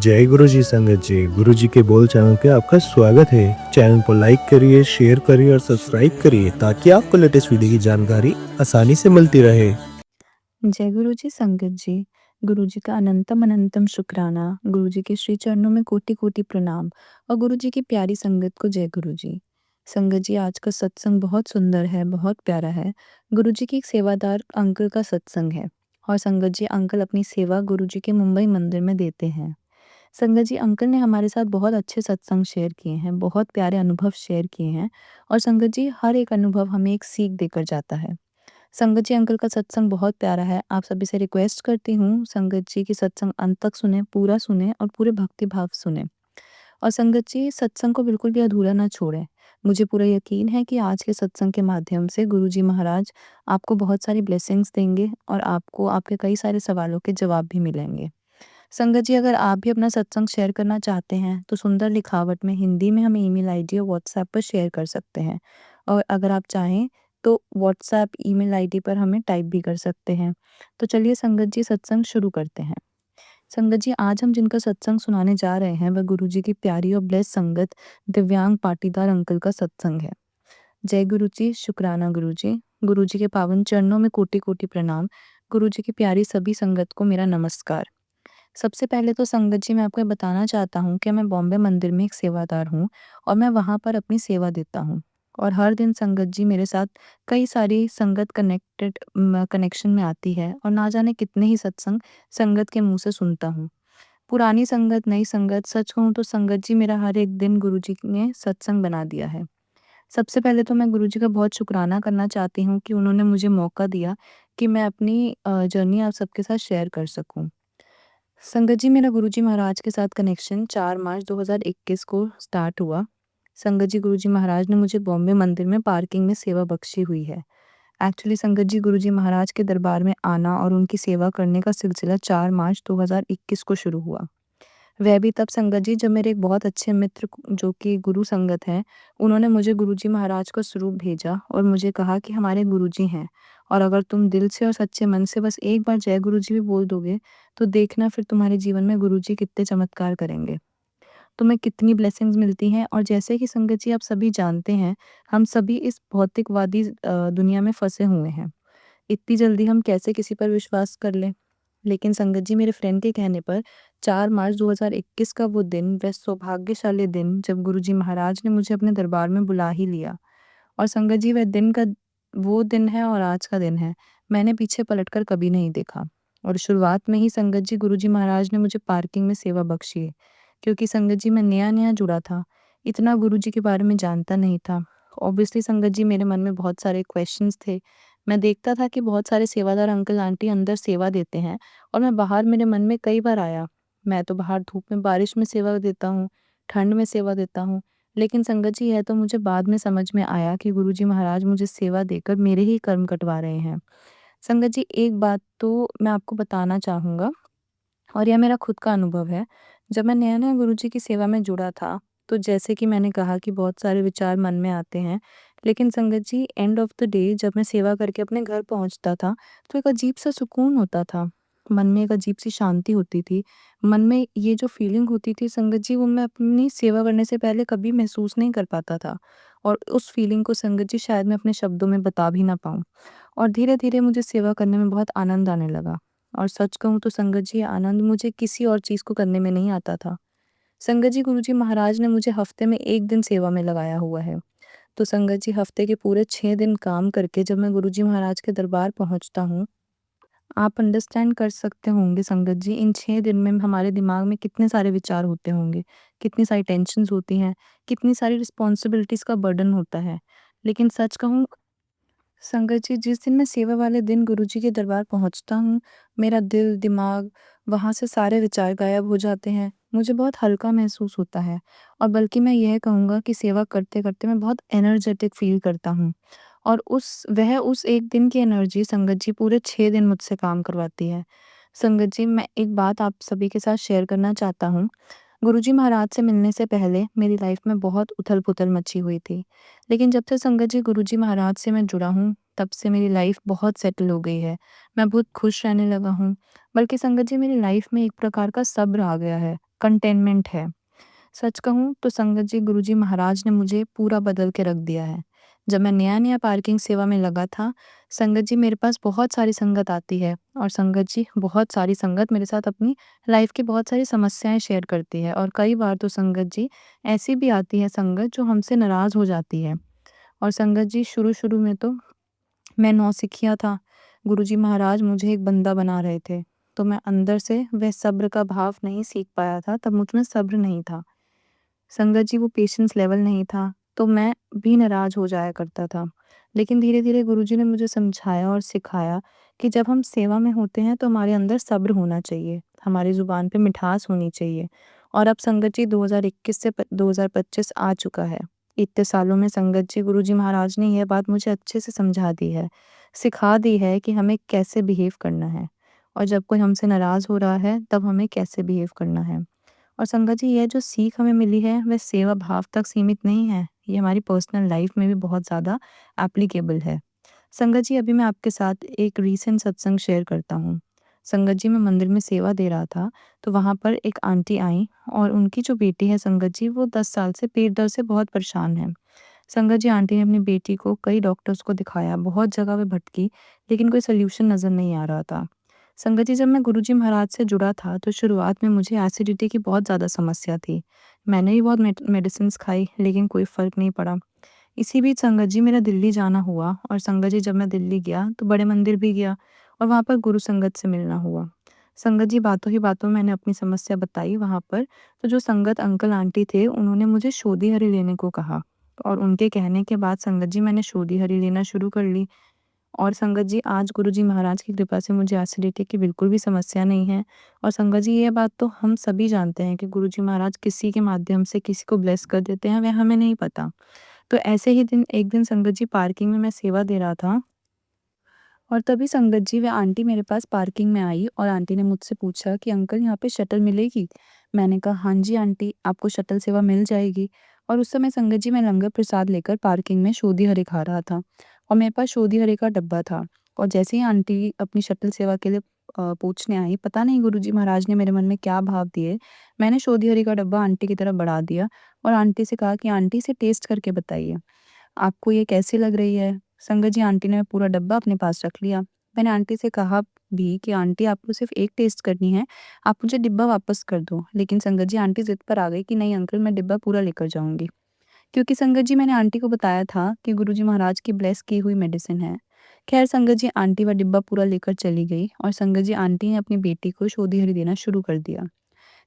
जय गुरु जी संगत जी, गुरु जी के बोल चैनल पे आपका स्वागत है। चैनल को लाइक करिए, शेयर करिए और सब्सक्राइब करिए ताकि आपको लेटेस्ट वीडियो की जानकारी आसानी से मिलती रहे। जय गुरु जी संगत जी। गुरु जी का अनंतम अनंतम शुक्राना। गुरु जी के श्री चरणों में कोटि कोटि प्रणाम और गुरु जी की प्यारी संगत को जय गुरु जी। संगत जी, आज का सत्संग बहुत सुंदर है, बहुत प्यारा है। गुरु जी के एक सेवादार अंकल का सत्संग है और संगत जी, अंकल अपनी सेवा गुरु जी के मुंबई मंदिर में देते हैं। संगत जी, अंकल ने हमारे साथ बहुत अच्छे सत्संग शेयर किए हैं, बहुत प्यारे अनुभव शेयर किए हैं और संगत जी, हर एक अनुभव हमें एक सीख देकर जाता है। संगत जी, अंकल का सत्संग बहुत प्यारा है। आप सभी से रिक्वेस्ट करती हूँ, संगत जी की सत्संग अंत तक सुनें, पूरा सुनें और पूरे भक्ति भाव सुनें। और संगत जी, सत्संग को बिल्कुल भी अधूरा ना छोड़ें। मुझे पूरा यकीन है कि आज के सत्संग के माध्यम से गुरुजी महाराज आपको बहुत सारी ब्लेसिंग्स देंगे और आपको आपके कई सारे सवालों के जवाब भी मिलेंगे। संगत जी, अगर आप भी अपना सत्संग शेयर करना चाहते हैं, तो सुंदर लिखावट में हिंदी में हमें ईमेल आईडी और व्हाट्सएप पर शेयर कर सकते हैं। और अगर आप चाहें तो व्हाट्सएप, ईमेल आईडी पर हमें टाइप भी कर सकते हैं। तो चलिए संगत जी, सत्संग शुरू करते हैं। संगत जी, आज हम जिनका सत्संग सुनाने जा रहे हैं, वह गुरु जी की प्यारी और ब्लेस संगत दिव्यांग पाटीदार अंकल का सत्संग है। जय गुरु जी, शुक्राना गुरु जी। गुरु जी के पावन चरणों में कोटि-कोटि प्रणाम। गुरु जी की प्यारी सभी संगत को मेरा नमस्कार। सबसे पहले तो संगत जी, मैं आपको ये बताना चाहता हूँ कि मैं बॉम्बे मंदिर में एक सेवादार हूँ और मैं वहाँ पर अपनी सेवा देता हूँ। और हर दिन संगत जी, मेरे साथ कई सारी संगत कनेक्शन में आती है और ना जाने कितने ही सत्संग संगत के मुँह से सुनता हूँ। पुरानी संगत, नई संगत, सच कहूँ तो संगत जी, मेरा हर एक दिन गुरु जी ने सत्संग बना दिया है। सबसे पहले तो मैं गुरु जी का बहुत शुकराना करना चाहती हूँ कि उन्होंने मुझे मौका दिया कि मैं अपनी जर्नी आप सबके साथ शेयर कर सकूँ। संगत जी, मेरा गुरुजी महाराज के साथ कनेक्शन 4 मार्च 2021 को स्टार्ट हुआ। संगत जी, गुरुजी महाराज ने मुझे बॉम्बे मंदिर में पार्किंग में सेवा बख्शी हुई है। एक्चुअली संगत जी, गुरुजी महाराज के दरबार में आना और उनकी सेवा करने का सिलसिला 4 मार्च 2021 को शुरू हुआ। वह भी तब संगत जी, जब मेरे एक बहुत अच्छे मित्र जो कि गुरु संगत हैं, उन्होंने मुझे गुरुजी महाराज का स्वरूप भेजा और मुझे कहा कि हमारे गुरुजी हैं और अगर तुम दिल से और सच्चे मन से बस एक बार जय गुरुजी भी बोल दोगे, तो देखना फिर तुम्हारे जीवन में गुरुजी कितने चमत्कार करेंगे। तुम्हें कितनी ब्लेसिंग्स मिलती हैं। और जैसे कि संगत जी, आप सभी जानते हैं, हम सभी इस भौतिकवादी दुनिया में फँसे हुए हैं। इतनी जल्दी हम कैसे किसी पर विश्वास कर लें? लेकिन संगत जी, मेरे फ्रेंड के कहने पर 4 मार्च 2021 का वो दिन, वह सौभाग्यशाली दिन जब गुरुजी महाराज ने मुझे अपने दरबार में बुला ही लिया। और संगत जी, वह दिन का वो दिन है और आज का दिन है, मैंने पीछे पलटकर कभी नहीं देखा। और शुरुआत में ही संगत जी, गुरुजी महाराज ने मुझे पार्किंग में सेवा बख्शी है, क्योंकि संगत जी, मैं नया-नया जुड़ा था, इतना गुरुजी के बारे में जानता नहीं था। ऑब्वियसली संगत जी, मेरे मन में बहुत सारे क्वेश्चंस थे। मैं देखता था कि बहुत सारे सेवादार अंकल-आंटी अंदर सेवा देते हैं और मैं बाहर, मेरे मन में कई बार आया, मैं तो बाहर धूप में, बारिश में सेवा देता हूँ, ठंड में सेवा देता हूँ। लेकिन संगत जी, यह तो मुझे बाद में समझ में आया कि गुरुजी महाराज मुझे सेवा देकर मेरे ही कर्म कटवा रहे हैं। संगत जी, एक बात तो मैं आपको बताना चाहूँगा और यह मेरा खुद का अनुभव है। जब मैं नया-नया गुरुजी की सेवा में जुड़ा था, तो जैसे कि मैंने कहा कि बहुत सारे विचार मन में आते हैं। लेकिन संगत जी, एंड ऑफ द डे जब मैं सेवा करके अपने घर पहुँचता था, तो एक अजीब-सा सुकून होता था। मन में एक अजीब-सी शांति होती थी। मन में ये जो फीलिंग होती थी संगत जी, वो मैं अपनी सेवा करने से पहले कभी महसूस नहीं कर पाता था। और उस फीलिंग को संगत जी, शायद मैं अपने शब्दों में बता भी ना पाऊँ। और धीरे-धीरे मुझे सेवा करने में बहुत आनंद आने लगा। और सच कहूँ तो संगत जी, ये आनंद मुझे किसी और चीज़ को करने में नहीं आता था। संगत जी, गुरुजी महाराज ने मुझे हफ्ते में 1 दिन सेवा में लगाया हुआ है। तो संगत जी, हफ्ते के पूरे 6 दिन काम करके जब मैं गुरुजी महाराज के दरबार पहुँचता हूँ, आप अंडरस्टैंड कर सकते होंगे संगत जी, इन 6 दिन में हमारे दिमाग में कितने सारे विचार होते होंगे, कितनी सारी टेंशन्स होती हैं, कितनी सारी रिस्पॉन्सिबिलिटीज़ का बर्डन होता है। लेकिन सच कहूँ संगत जी, जिस दिन मैं सेवा वाले दिन गुरुजी के दरबार पहुँचता हूँ, मेरा दिल, दिमाग, वहाँ से सारे विचार गायब हो जाते हैं। मुझे बहुत हल्का महसूस होता है और बल्कि मैं यह कहूँगा कि सेवा करते-करते मैं बहुत एनर्जेटिक फ़ील करता हूँ। और उस एक दिन की एनर्जी संगत जी, पूरे 6 दिन मुझसे काम करवाती है। संगत जी, मैं एक बात आप सभी के साथ शेयर करना चाहता हूँ। गुरुजी महाराज से मिलने से पहले मेरी लाइफ में बहुत उथल-पुथल मची हुई थी। लेकिन जब से संगत जी, गुरुजी महाराज से मैं जुड़ा हूँ, तब से मेरी लाइफ बहुत सेटल हो गई है। मैं बहुत खुश रहने लगा हूँ। बल्कि संगत जी, मेरी लाइफ में एक प्रकार का सब्र आ गया है। कंटेनमेंट है। सच कहूँ तो संगत जी गुरुजी महाराज ने मुझे पूरा बदल के रख दिया है। जब मैं नया-नया पार्किंग सेवा में लगा था, संगत जी मेरे पास बहुत सारी संगत आती है और संगत जी बहुत सारी संगत मेरे साथ अपनी लाइफ़ की बहुत सारी समस्याएँ शेयर करती है और कई बार तो संगत जी ऐसी भी आती है संगत जो हमसे नाराज़ हो जाती है। और संगत जी शुरू-शुरू में तो मैं नौसिखिया था। गुरुजी महाराज मुझे एक बंदा बना रहे थे, तो मैं अंदर से वह सब्र का भाव नहीं सीख पाया था, तब मुझ में सब्र नहीं था। संगत जी वो पेशेंस लेवल नहीं था, तो मैं भी नाराज़ हो जाया करता था। लेकिन धीरे-धीरे गुरुजी ने मुझे समझाया और सिखाया कि जब हम सेवा में होते हैं तो हमारे अंदर सब्र होना चाहिए, हमारी ज़ुबान पे मिठास होनी चाहिए। और अब संगत जी 2021 से प 2025 आ चुका है। इतने सालों में संगत जी गुरुजी महाराज ने यह बात मुझे अच्छे से समझा दी है, सिखा दी है कि हमें कैसे बिहेव करना है और जब कोई हमसे नाराज़ हो रहा है तब हमें कैसे बिहेव करना है। और संगत जी ये जो सीख हमें मिली है वह सेवा भाव तक सीमित नहीं है, ये हमारी पर्सनल लाइफ में भी बहुत ज़्यादा एप्लीकेबल है। संगत जी अभी मैं आपके साथ एक रीसेंट सत्संग शेयर करता हूँ। संगत जी मैं मंदिर में सेवा दे रहा था, तो वहाँ पर एक आंटी आईं और उनकी जो बेटी है संगत जी वो 10 साल से पेट दर्द से बहुत परेशान है। संगत जी आंटी ने अपनी बेटी को कई डॉक्टर्स को दिखाया, बहुत जगह पे भटकी, लेकिन कोई सॉल्यूशन नज़र नहीं आ रहा था। संगत जी जब मैं गुरुजी महाराज से जुड़ा था तो शुरुआत में मुझे एसिडिटी की बहुत ज़्यादा समस्या थी। मैंने भी बहुत मेडिसिन्स खाई लेकिन कोई फ़र्क नहीं पड़ा। इसी बीच संगत जी मेरा दिल्ली जाना हुआ और संगत जी जब मैं दिल्ली गया तो बड़े मंदिर भी गया और वहाँ पर गुरु संगत से मिलना हुआ। संगत जी बातों ही बातों में मैंने अपनी समस्या बताई वहाँ पर, तो जो संगत अंकल आंटी थे उन्होंने मुझे शोधी हरी लेने को कहा और उनके कहने के बाद संगत जी मैंने शोधी हरी लेना शुरू कर ली। और संगत जी आज गुरुजी महाराज की कृपा से मुझे एसिडिटी की बिल्कुल भी समस्या नहीं है और संगत जी ये बात तो हम सभी जानते हैं कि गुरुजी महाराज किसी के माध्यम से किसी को ब्लेस कर देते हैं, वह हमें नहीं पता। तो ऐसे ही दिन एक दिन संगत जी पार्किंग में मैं सेवा दे रहा था और तभी संगत जी वह आंटी मेरे पास पार्किंग में आई और आंटी ने मुझसे पूछा कि अंकल यहाँ पे शटल मिलेगी? मैंने कहा हाँ जी आंटी, आपको शटल सेवा मिल जाएगी। और उस समय संगत जी मैं लंगर प्रसाद लेकर पार्किंग में शोधी हरे खा रहा था और मेरे पास शोधी हरे का डब्बा था और जैसे ही आंटी अपनी शटल सेवा के लिए पूछने आई, पता नहीं गुरुजी महाराज ने मेरे मन में क्या भाव दिए, मैंने शोधी हरे का डब्बा आंटी की तरफ बढ़ा दिया और आंटी से कहा कि आंटी इसे टेस्ट करके बताइए। आपको ये कैसी लग रही है? संगत जी आंटी ने पूरा डब्बा अपने पास रख लिया। मैंने आंटी से कहा भी कि आंटी आपको सिर्फ़ एक टेस्ट करनी है, आप मुझे डिब्बा वापस कर दो। लेकिन संगत जी आंटी ज़िद पर आ गई कि नहीं अंकल मैं डिब्बा पूरा लेकर जाऊँगी। क्योंकि संगत जी मैंने आंटी को बताया था कि गुरुजी महाराज की ब्लेस की हुई मेडिसिन है। ख़ैर संगत जी आंटी वह डिब्बा पूरा लेकर चली गई और संगत जी आंटी ने अपनी बेटी को शोधी हरी देना शुरू कर दिया।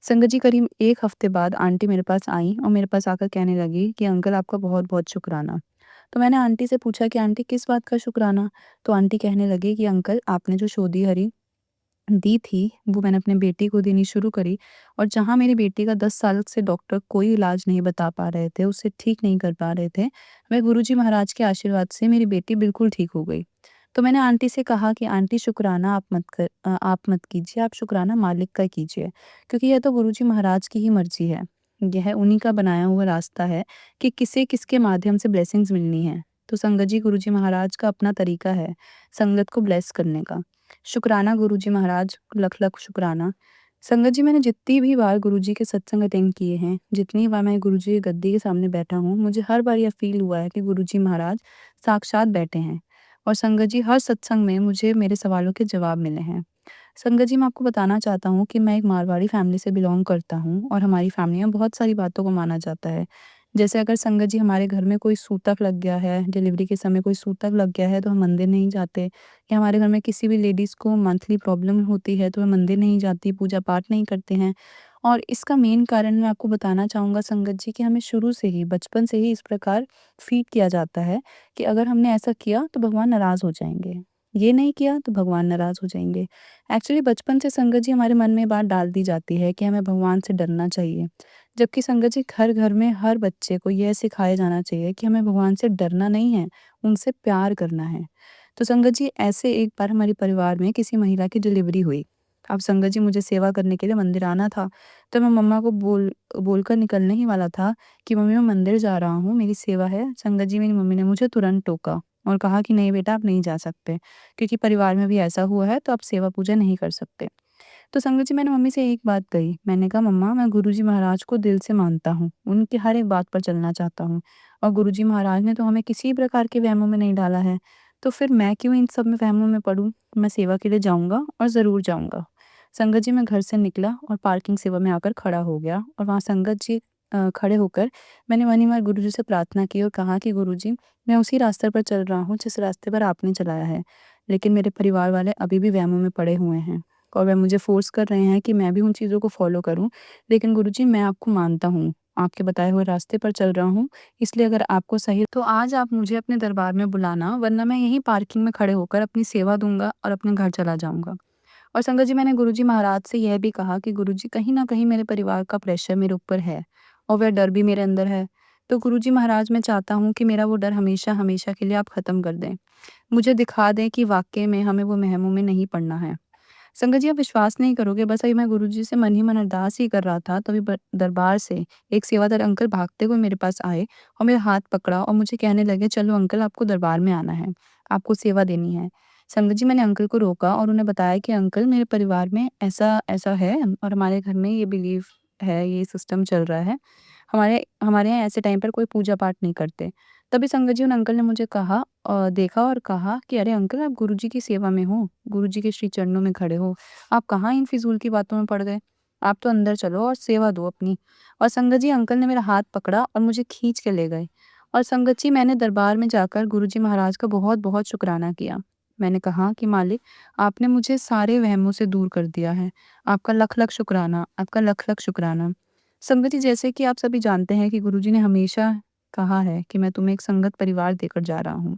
संगत जी करीब 1 हफ़्ते बाद आंटी मेरे पास आईं और मेरे पास आकर कहने लगी कि अंकल आपका बहुत-बहुत शुक्राना। तो मैंने आंटी से पूछा कि आंटी किस बात का शुक्राना? तो आंटी कहने लगी कि अंकल आपने जो शोधी हरी दी थी, वो मैंने अपनी बेटी को देनी शुरू करी और जहाँ मेरी बेटी का 10 साल से डॉक्टर कोई इलाज नहीं बता पा रहे थे, उसे ठीक नहीं कर पा रहे थे, वह गुरुजी महाराज के आशीर्वाद से मेरी बेटी बिल्कुल ठीक हो गई। तो मैंने आंटी से कहा कि आंटी शुक्राना आप मत कीजिए, आप शुक्राना मालिक का कीजिए, क्योंकि यह तो गुरुजी महाराज की ही मर्ज़ी है। यह उन्हीं का बनाया हुआ रास्ता है कि किसे किसके माध्यम से ब्लेसिंग्स मिलनी है। तो संगत जी गुरुजी महाराज का अपना तरीका है, संगत को ब्लेस करने का। शुक्राना गुरुजी महाराज, लख-लख शुक्राना। संगत जी मैंने जितनी भी बार गुरुजी के सत्संग अटेंड किए हैं, जितनी बार मैं गुरुजी की गद्दी के सामने बैठा हूँ, मुझे हर बार यह फ़ील हुआ है कि गुरुजी महाराज साक्षात बैठे हैं और संगत जी हर सत्संग में मुझे मेरे सवालों के जवाब मिले हैं। संगत जी मैं आपको बताना चाहता हूँ कि मैं एक मारवाड़ी फैमिली से बिलॉन्ग करता हूँ और हमारी फैमिली में बहुत सारी बातों को माना जाता है। जैसे अगर संगत जी हमारे घर में कोई सूतक लग गया है, डिलीवरी के समय कोई सूतक लग गया है तो हम मंदिर नहीं जाते या हमारे घर में किसी भी लेडीज़ को मंथली प्रॉब्लम होती है तो वह मंदिर नहीं जाती, पूजा-पाठ नहीं करते हैं। और इसका मेन कारण मैं आपको बताना चाहूँगा संगत जी कि हमें शुरू से ही, बचपन से ही इस प्रकार फ़ीड किया जाता है कि अगर हमने ऐसा किया तो भगवान नाराज़ हो जाएँगे। ये नहीं किया तो भगवान नाराज़ हो जाएँगे। एक्चुअली बचपन से संगत जी हमारे मन में बात डाल दी जाती है कि हमें भगवान से डरना चाहिए। जबकि संगत जी घर-घर में हर बच्चे को यह सिखाया जाना चाहिए कि हमें भगवान से डरना नहीं है, उनसे प्यार करना है। तो संगत जी ऐसे एक बार हमारे परिवार में किसी महिला की डिलीवरी हुई। अब संगत जी मुझे सेवा करने के लिए मंदिर आना था, तो मैं मम्मा को बोलकर निकलने ही वाला था कि मम्मी मैं मंदिर जा रहा हूँ, मेरी सेवा है। संगत जी मेरी मम्मी ने मुझे तुरंत टोका और कहा कि नहीं बेटा आप नहीं जा सकते, क्योंकि परिवार में भी ऐसा हुआ है तो आप सेवा पूजा नहीं कर सकते। तो संगत जी मैंने मम्मी से एक बात कही, मैंने कहा मम्मा मैं गुरुजी महाराज को दिल से मानता हूँ, उनकी हर एक बात पर चलना चाहता हूँ और गुरुजी महाराज ने तो हमें किसी प्रकार के वहमों में नहीं डाला है, तो फिर मैं क्यों इन सब में वहमों में पड़ूँ? मैं सेवा के लिए जाऊँगा और ज़रूर जाऊँगा। संगत जी मैं घर से निकला और पार्किंग सेवा में आकर खड़ा हो गया और वहाँ संगत जी खड़े होकर मैंने मन ही मन गुरुजी से प्रार्थना की और कहा कि गुरुजी मैं उसी रास्ते पर चल रहा हूँ जिस रास्ते पर आपने चलाया है, लेकिन मेरे परिवार वाले अभी भी वहमों में पड़े हुए हैं और वह मुझे फ़ोर्स कर रहे हैं कि मैं भी उन चीज़ों को फ़ॉलो करूँ। लेकिन गुरुजी मैं आपको मानता हूँ, आपके बताए हुए रास्ते पर चल रहा हूँ, इसलिए अगर आपको सही तो आज आप मुझे अपने दरबार में बुलाना, वरना मैं यहीं पार्किंग में खड़े होकर अपनी सेवा दूँगा और अपने घर चला जाऊँगा। और संगत जी मैंने गुरुजी महाराज से यह भी कहा कि गुरुजी कहीं न कहीं मेरे परिवार का प्रेशर मेरे ऊपर है और वह डर भी मेरे अंदर है। तो गुरुजी महाराज मैं चाहता हूँ कि मेरा वो डर हमेशा-हमेशा के लिए आप ख़त्म कर दें। मुझे दिखा दें कि वाक़ई में हमें वो वहमों में नहीं पड़ना है। संगत जी आप विश्वास नहीं करोगे, बस अभी मैं गुरुजी से मन ही मन अरदास ही कर रहा था, तभी दरबार से एक सेवादार अंकल भागते हुए मेरे पास आए और मेरा हाथ पकड़ा और मुझे कहने लगे चलो अंकल आपको दरबार में आना है, आपको सेवा देनी है। संगत जी मैंने अंकल को रोका और उन्हें बताया कि अंकल मेरे परिवार में ऐसा ऐसा है और हमारे घर में ये बिलीव है, ये सिस्टम चल रहा है। हमारे हमारे यहाँ ऐसे टाइम पर कोई पूजा पाठ नहीं करते। तभी संगत जी उन अंकल ने मुझे देखा और कहा कि अरे अंकल आप गुरुजी की सेवा में हो, गुरुजी के श्री चरणों में खड़े हो, आप कहाँ इन फ़िज़ूल की बातों में पड़ गए? आप तो अंदर चलो और सेवा दो अपनी। और संगत जी अंकल ने मेरा हाथ पकड़ा और मुझे खींच के ले गए। और संगत जी मैंने दरबार में जाकर गुरुजी महाराज का बहुत-बहुत शुकराना किया। मैंने कहा कि मालिक आपने मुझे सारे वहमों से दूर कर दिया है। आपका लख-लख शुकराना, आपका लख-लख शुकराना। संगत जी जैसे कि आप सभी जानते हैं कि गुरुजी ने हमेशा कहा है कि मैं तुम्हें एक संगत परिवार देकर जा रहा हूँ।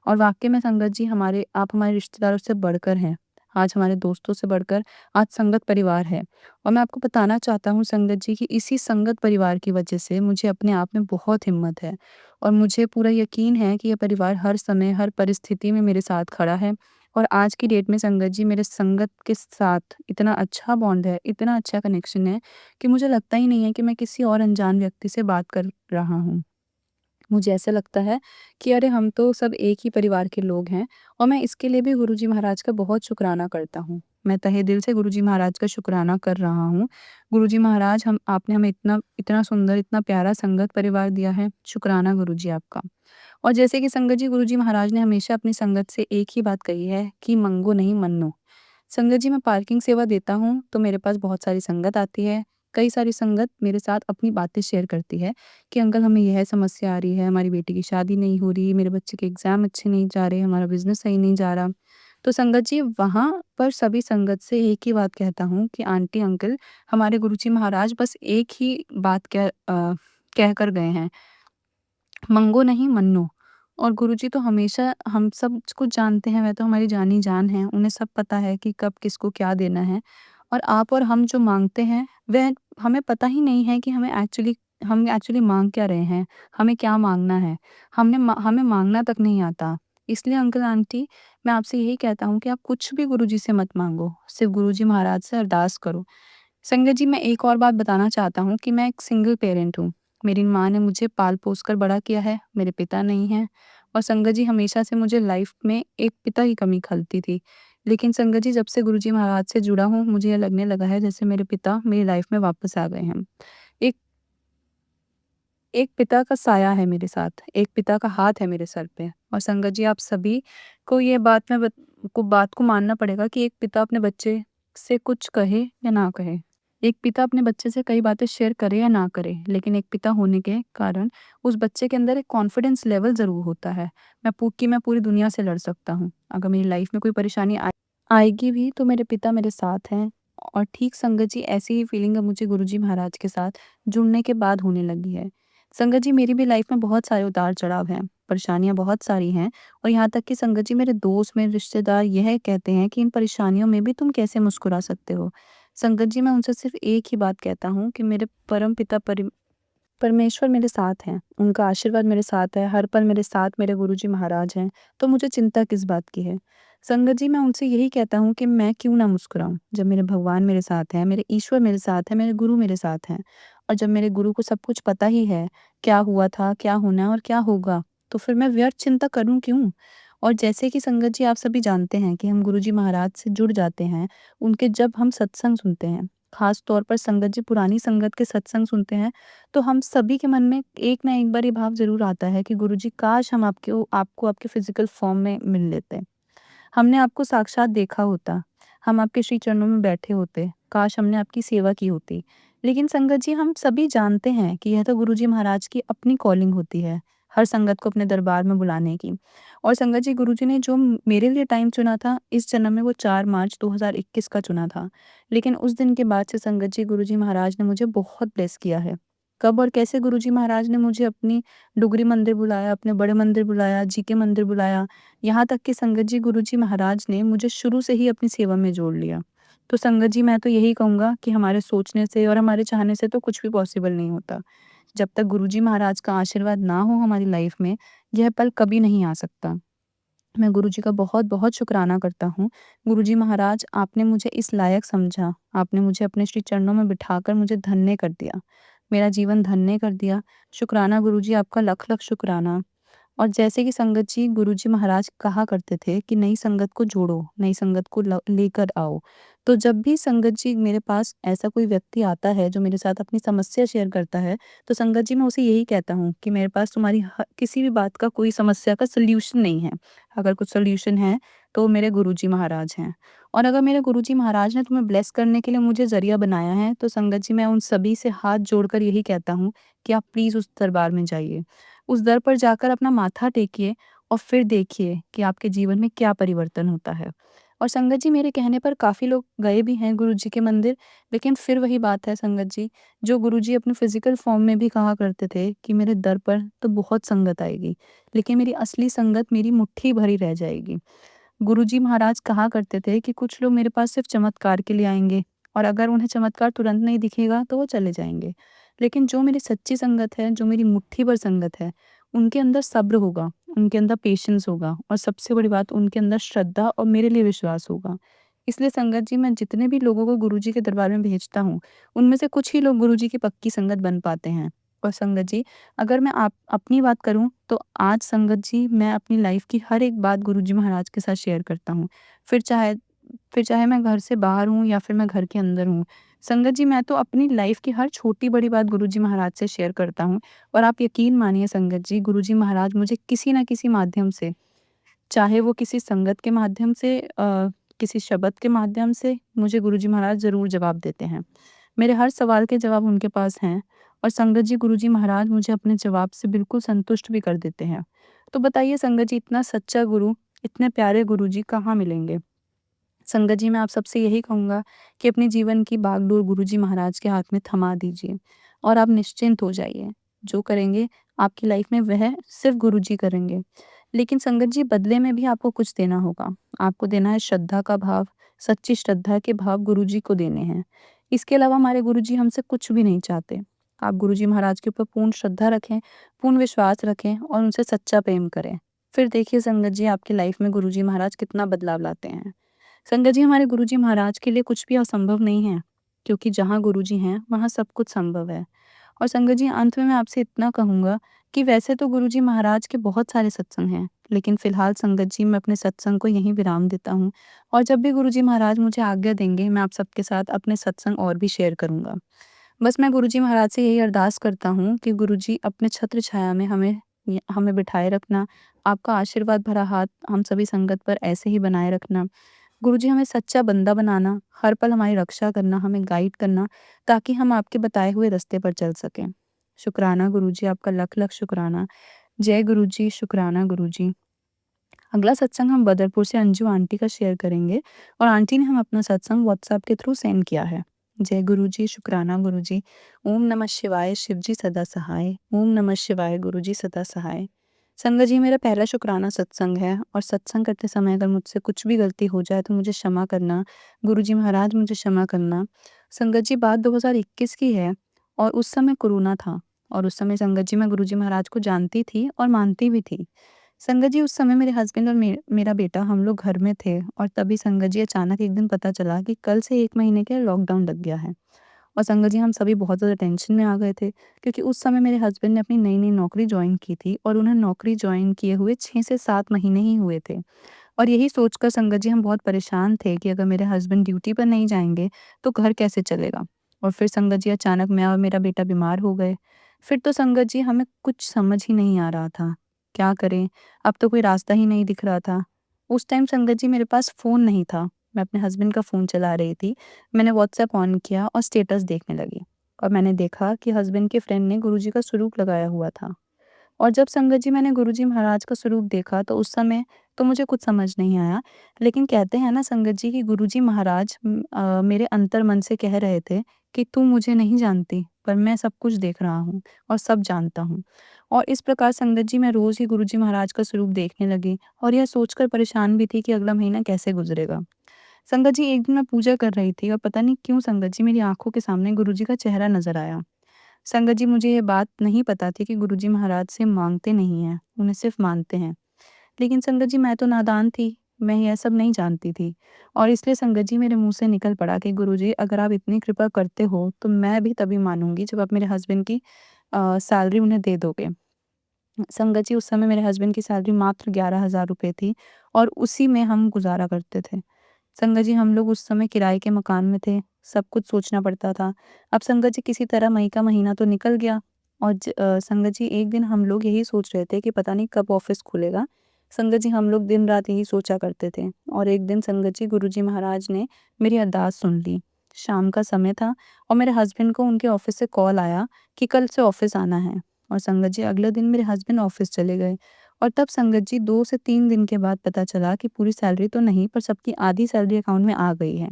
और वाक़ई में संगत जी आप हमारे रिश्तेदारों से बढ़कर हैं। आज हमारे दोस्तों से बढ़कर आज संगत परिवार है। और मैं आपको बताना चाहता हूँ संगत जी कि इसी संगत परिवार की वज़ह से मुझे अपने आप में बहुत हिम्मत है। और मुझे पूरा यकीन है कि ये परिवार हर समय, हर परिस्थिति में मेरे साथ खड़ा है। और आज की डेट में संगत जी मेरे संगत के साथ इतना अच्छा बॉन्ड है, इतना अच्छा कनेक्शन है कि मुझे लगता ही नहीं है कि मैं किसी और अनजान व्यक्ति से बात कर रहा हूँ। मुझे ऐसा लगता है कि अरे हम तो सब एक ही परिवार के लोग हैं और मैं इसके लिए भी गुरुजी महाराज का बहुत शुकराना करता हूँ। मैं तहे दिल से गुरुजी महाराज का शुकराना कर रहा हूँ। गुरुजी महाराज हम आपने हमें इतना इतना सुंदर, इतना प्यारा संगत परिवार दिया है। शुकराना गुरुजी आपका। और जैसे कि संगत जी गुरुजी महाराज ने हमेशा अपनी संगत से एक ही बात कही है कि मंगो नहीं मन्नो। संगत जी मैं पार्किंग सेवा देता हूँ, तो मेरे पास बहुत सारी संगत आती है। कई सारी संगत मेरे साथ अपनी बातें शेयर करती है कि अंकल हमें यह समस्या आ रही है, हमारी बेटी की शादी नहीं हो रही, मेरे बच्चे के एग्ज़ाम अच्छे नहीं जा रहे, हमारा बिज़नेस सही नहीं जा रहा। तो संगत जी वहाँ पर सभी संगत से एक ही बात कहता हूँ कि आंटी अंकल हमारे गुरुजी महाराज बस एक ही बात कह कर गए हैं, मंगो नहीं मन्नो। और गुरुजी तो हमेशा हम सब कुछ जानते हैं, वह तो हमारी जानी जान हैं, उन्हें सब पता है कि कब किसको क्या देना है। और आप और हम जो माँगते हैं, वह हमें पता ही नहीं है कि हम एक्चुअली माँग क्या रहे हैं, हमें क्या माँगना है। हमें माँगना तक नहीं आता। इसलिए अंकल आंटी मैं आपसे यही कहता हूँ कि आप कुछ भी गुरुजी से मत माँगो, सिर्फ़ गुरुजी महाराज से अरदास करो। संगत जी मैं एक और बात बताना चाहता हूँ कि मैं एक सिंगल पेरेंट हूँ। मेरी माँ ने मुझे पाल-पोस कर बड़ा किया है, मेरे पिता नहीं हैं। और संगत जी हमेशा से मुझे लाइफ़ में एक पिता की कमी खलती थी। लेकिन संगत जी जब से गुरुजी महाराज से जुड़ा हूँ, मुझे ये लगने लगा है जैसे मेरे पिता मेरी लाइफ़ में वापस आ गए हैं। एक एक पिता का साया है मेरे साथ, एक पिता का हाथ है मेरे सर पे। और संगत जी आप सभी को ये बात को मानना पड़ेगा कि एक पिता अपने बच्चे से कुछ कहे या ना कहे। एक पिता अपने बच्चे से कई बातें शेयर करे या ना करे, लेकिन एक पिता होने के कारण उस बच्चे के अंदर एक कॉन्फिडेंस लेवल ज़रूर होता है। मैं पूरी दुनिया से लड़ सकता हूँ। अगर मेरी लाइफ़ में कोई परेशानी आएगी भी तो मेरे पिता मेरे साथ हैं। और ठीक संगत जी ऐसी ही फीलिंग अब मुझे गुरुजी महाराज के साथ जुड़ने के बाद होने लगी है। संगत जी मेरी भी लाइफ में बहुत सारे उतार-चढ़ाव हैं, परेशानियाँ बहुत सारी हैं और यहाँ तक कि संगत जी मेरे दोस्त, मेरे रिश्तेदार यह कहते हैं कि इन परेशानियों में भी तुम कैसे मुस्कुरा सकते हो? संगत जी मैं उनसे सिर्फ़ एक ही बात कहता हूँ कि मेरे परमपिता परमेश्वर मेरे साथ हैं, उनका आशीर्वाद मेरे साथ है, हर पल मेरे साथ मेरे गुरुजी महाराज हैं, तो मुझे चिंता किस बात की है? संगत जी मैं उनसे यही कहता हूँ कि मैं क्यों ना मुस्कुराऊँ, जब मेरे भगवान मेरे साथ हैं, मेरे ईश्वर मेरे साथ हैं, मेरे गुरु मेरे साथ हैं। और जब मेरे गुरु को सब कुछ पता ही है, क्या हुआ था, क्या होना है और क्या होगा, तो फिर मैं व्यर्थ चिंता करूँ क्यों? और जैसे कि संगत जी आप सभी जानते हैं कि हम गुरुजी महाराज से जुड़ जाते हैं, उनके जब हम सत्संग सुनते हैं, ख़ास तौर पर संगत जी पुरानी संगत के सत्संग सुनते हैं, तो हम सभी के मन में एक ना एक बार ये भाव ज़रूर आता है कि गुरुजी काश हम आपको आपके फ़िज़िकल फ़ॉर्म में मिल लेते। हमने आपको साक्षात देखा होता, हम आपके श्री चरणों में बैठे होते, काश हमने आपकी सेवा की होती। लेकिन संगत जी हम सभी जानते हैं कि यह तो गुरुजी महाराज की अपनी कॉलिंग होती है, हर संगत को अपने दरबार में बुलाने की। और संगत जी गुरुजी ने जो मेरे लिए टाइम चुना था, इस जन्म में वो 4 मार्च 2021 का चुना था। लेकिन उस दिन के बाद से संगत जी गुरुजी महाराज ने मुझे बहुत ब्लेस किया है। कब और कैसे गुरुजी महाराज ने मुझे अपनी डुगरी मंदिर बुलाया, अपने बड़े मंदिर बुलाया, जीके मंदिर बुलाया, यहाँ तक कि संगत जी गुरुजी महाराज ने मुझे शुरू से ही अपनी सेवा में जोड़ लिया। तो संगत जी मैं तो यही कहूँगा कि हमारे सोचने से और हमारे चाहने से तो कुछ भी पॉसिबल नहीं होता। जब तक गुरुजी महाराज का आशीर्वाद ना हो हमारी लाइफ में, यह पल कभी नहीं आ सकता। मैं गुरुजी का बहुत-बहुत शुकराना करता हूँ। गुरुजी महाराज आपने मुझे इस लायक समझा, आपने मुझे अपने श्री चरणों में बिठाकर मुझे धन्य कर दिया। मेरा जीवन धन्य कर दिया। शुकराना गुरुजी आपका लख-लख शुकराना। और जैसे कि संगत जी गुरुजी महाराज कहा करते थे कि नई संगत को जोड़ो, नई संगत को लेकर आओ। तो जब भी संगत जी मेरे पास ऐसा कोई व्यक्ति आता है जो मेरे साथ अपनी समस्या शेयर करता है, तो संगत जी मैं उसे यही कहता हूँ कि मेरे पास तुम्हारी किसी भी बात का कोई समस्या का सॉल्यूशन नहीं है। अगर कुछ सॉल्यूशन है तो मेरे गुरुजी महाराज हैं। और अगर मेरे गुरुजी महाराज ने तुम्हें ब्लेस करने के लिए मुझे ज़रिया बनाया है, तो संगत जी मैं उन सभी से हाथ जोड़कर यही कहता हूँ कि आप प्लीज़ उस दरबार में जाइए। उस दर पर जाकर अपना माथा टेकिए और फिर देखिए कि आपके जीवन में क्या परिवर्तन होता है। और संगत जी मेरे कहने पर काफ़ी लोग गए भी हैं गुरुजी के मंदिर, लेकिन फिर वही बात है संगत जी, जो गुरुजी अपने फ़िज़िकल फ़ॉर्म में भी कहा करते थे कि मेरे दर पर तो बहुत संगत आएगी, लेकिन मेरी असली संगत मेरी मुट्ठी भरी रह जाएगी। गुरुजी महाराज कहा करते थे कि कुछ लोग मेरे पास सिर्फ़ चमत्कार के लिए आएँगे और अगर उन्हें चमत्कार तुरंत नहीं दिखेगा तो वो चले जाएँगे। लेकिन जो मेरी सच्ची संगत है, जो मेरी मुट्ठी भर संगत है, उनके अंदर सब्र होगा, उनके अंदर पेशेंस होगा और सबसे बड़ी बात उनके अंदर श्रद्धा और मेरे लिए विश्वास होगा। इसलिए संगत जी मैं जितने भी लोगों को गुरुजी के दरबार में भेजता हूँ, उनमें से कुछ ही लोग गुरुजी की पक्की संगत बन पाते हैं। और संगत जी अगर मैं आप अपनी बात करूँ तो आज संगत जी मैं अपनी लाइफ़ की हर एक बात गुरुजी महाराज के साथ शेयर करता हूँ। फिर चाहे फिर चाहे मैं घर से बाहर हूँ या फिर मैं घर के अंदर हूँ। संगत जी मैं तो अपनी लाइफ़ की हर छोटी-बड़ी बात गुरुजी महाराज से शेयर करता हूँ और आप यकीन मानिए संगत जी गुरुजी महाराज मुझे किसी न किसी माध्यम से, चाहे वो किसी संगत के माध्यम से किसी शब्द के माध्यम से, मुझे गुरुजी महाराज ज़रूर जवाब देते हैं। मेरे हर सवाल के जवाब उनके पास हैं और संगत जी गुरुजी महाराज मुझे अपने जवाब से बिल्कुल संतुष्ट भी कर देते हैं। तो बताइए संगत जी इतना सच्चा गुरु, इतने प्यारे गुरुजी कहाँ मिलेंगे? संगत जी मैं आप सबसे यही कहूँगा कि अपने जीवन की बागडोर गुरुजी महाराज के हाथ में थमा दीजिए और आप निश्चिंत हो जाइए। जो करेंगे आपकी लाइफ में वह सिर्फ़ गुरुजी करेंगे। लेकिन संगत जी बदले में भी आपको कुछ देना होगा। आपको देना है श्रद्धा का भाव, सच्ची श्रद्धा के भाव गुरुजी को देने हैं। इसके अलावा हमारे गुरुजी हमसे कुछ भी नहीं चाहते। आप गुरुजी महाराज के ऊपर पूर्ण श्रद्धा रखें, पूर्ण विश्वास रखें और उनसे सच्चा प्रेम करें। फिर देखिए संगत जी आपकी लाइफ में गुरुजी महाराज कितना बदलाव लाते हैं। संगत जी हमारे गुरुजी महाराज के लिए कुछ भी असंभव नहीं है, क्योंकि जहाँ गुरुजी हैं, वहाँ सब कुछ संभव है। और संगत जी अंत में मैं आपसे इतना कहूँगा कि वैसे तो गुरुजी महाराज के बहुत सारे सत्संग हैं, लेकिन फ़िलहाल संगत जी मैं अपने सत्संग को यहीं विराम देता हूँ और जब भी गुरुजी महाराज मुझे आज्ञा देंगे, मैं आप सबके साथ अपने सत्संग और भी शेयर करूँगा। बस मैं गुरुजी महाराज से यही अरदास करता हूँ कि गुरुजी अपने छत्र छाया में हमें बिठाए रखना, आपका आशीर्वाद भरा हाथ हम सभी संगत पर ऐसे ही बनाए रखना। गुरुजी हमें सच्चा बंदा बनाना, हर पल हमारी रक्षा करना, हमें गाइड करना, ताकि हम आपके बताए हुए रास्ते पर चल सकें। शुकराना गुरुजी, आपका लख-लख शुकराना। जय गुरुजी, शुकराना गुरुजी। अगला सत्संग हम बदरपुर से अंजू आंटी का शेयर करेंगे और आंटी ने हम अपना सत्संग व्हाट्सएप के थ्रू सेंड किया है। जय गुरुजी, शुकराना गुरुजी। ओम नमः शिवाय, शिव जी सदा सहाय। ओम नमः शिवाय, गुरुजी सदा सहाय। संगत जी मेरा पहला शुकराना सत्संग है और सत्संग करते समय अगर मुझसे कुछ भी गलती हो जाए तो मुझे क्षमा करना। गुरुजी महाराज मुझे क्षमा करना। संगत जी बात 2021 की है और उस समय कोरोना था और उस समय संगत जी मैं गुरुजी महाराज को जानती थी और मानती भी थी। संगत जी उस समय मेरे हस्बैंड और मेरा बेटा हम लोग घर में थे और तभी संगत जी अचानक एक दिन पता चला कि कल से 1 महीने के लिए लॉकडाउन लग गया है। और संगत जी हम सभी बहुत ज़्यादा टेंशन में आ गए थे, क्योंकि उस समय मेरे हस्बैंड ने अपनी नई-नई नौकरी जॉइन की थी और उन्हें नौकरी जॉइन किए हुए 6 से 7 महीने ही हुए थे। और यही सोचकर संगत जी हम बहुत परेशान थे कि अगर मेरे हस्बैंड ड्यूटी पर नहीं जाएँगे, तो घर कैसे चलेगा? और फिर संगत जी अचानक मैं और मेरा बेटा बीमार हो गए। फिर तो संगत जी हमें कुछ समझ ही नहीं आ रहा था, क्या करें? अब तो कोई रास्ता ही नहीं दिख रहा था। उस टाइम संगत जी मेरे पास फ़ोन नहीं था, मैं अपने हस्बैंड का फ़ोन चला रही थी। मैंने व्हाट्सएप ऑन किया और स्टेटस देखने लगी और मैंने देखा कि हस्बैंड के फ्रेंड ने गुरुजी का स्वरूप लगाया हुआ था। और जब संगत जी मैंने गुरुजी महाराज का स्वरूप देखा तो उस समय तो मुझे कुछ समझ नहीं आया। लेकिन कहते हैं ना संगत जी कि गुरुजी महाराज मेरे अंतर्मन से कह रहे थे कि तू मुझे नहीं जानती, पर मैं सब कुछ देख रहा हूँ और सब जानता हूँ। और इस प्रकार संगत जी मैं रोज़ ही गुरुजी महाराज का स्वरूप देखने लगी और यह सोचकर परेशान भी थी कि अगला महीना कैसे गुज़रेगा। संगत जी एक दिन मैं पूजा कर रही थी और पता नहीं क्यों संगत जी मेरी आँखों के सामने गुरुजी का चेहरा नज़र आया। संगत जी मुझे ये बात नहीं पता थी कि गुरुजी महाराज से माँगते नहीं हैं, उन्हें सिर्फ़ मानते हैं। लेकिन संगत जी मैं तो नादान थी, मैं यह सब नहीं जानती थी और इसलिए संगत जी मेरे मुँह से निकल पड़ा कि गुरुजी अगर आप इतनी कृपा करते हो, तो मैं भी तभी मानूँगी जब आप मेरे हस्बैंड की सैलरी उन्हें दे दोगे। संगत जी उस समय मेरे हस्बैंड की सैलरी मात्र 11,000 रुपए थी और उसी में हम गुज़ारा करते थे। संगत जी हम लोग उस समय किराए के मकान में थे, सब कुछ सोचना पड़ता था। अब संगत जी किसी तरह मई का महीना तो निकल गया और संगत जी एक दिन हम लोग यही सोच रहे थे कि पता नहीं कब ऑफ़िस खुलेगा। संगत जी हम लोग दिन-रात यही सोचा करते थे और एक दिन संगत जी गुरुजी महाराज ने मेरी अरदास सुन ली। शाम का समय था और मेरे हस्बैंड को उनके ऑफ़िस से कॉल आया कि कल से ऑफ़िस आना है और संगत जी अगले दिन मेरे हस्बैंड ऑफ़िस चले गए। और तब संगत जी 2 से 3 दिन के बाद पता चला कि पूरी सैलरी तो नहीं पर सबकी आधी सैलरी अकाउंट में आ गई है।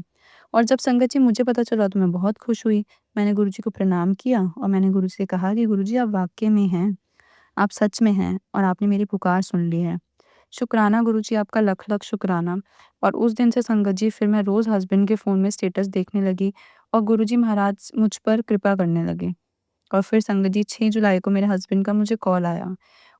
और जब संगत जी मुझे पता चला तो मैं बहुत खुश हुई। मैंने गुरुजी को प्रणाम किया और मैंने गुरु से कहा कि गुरुजी आप वाक़ई में हैं, आप सच में हैं और आपने मेरी पुकार सुन ली है। शुक्राना गुरुजी आपका लख-लख शुक्राना। और उस दिन से संगत जी फिर मैं रोज़ हस्बैंड के फ़ोन में स्टेटस देखने लगी और गुरुजी महाराज मुझ पर कृपा करने लगे। और फिर संगत जी 6 जुलाई को मेरे हस्बैंड का मुझे कॉल आया।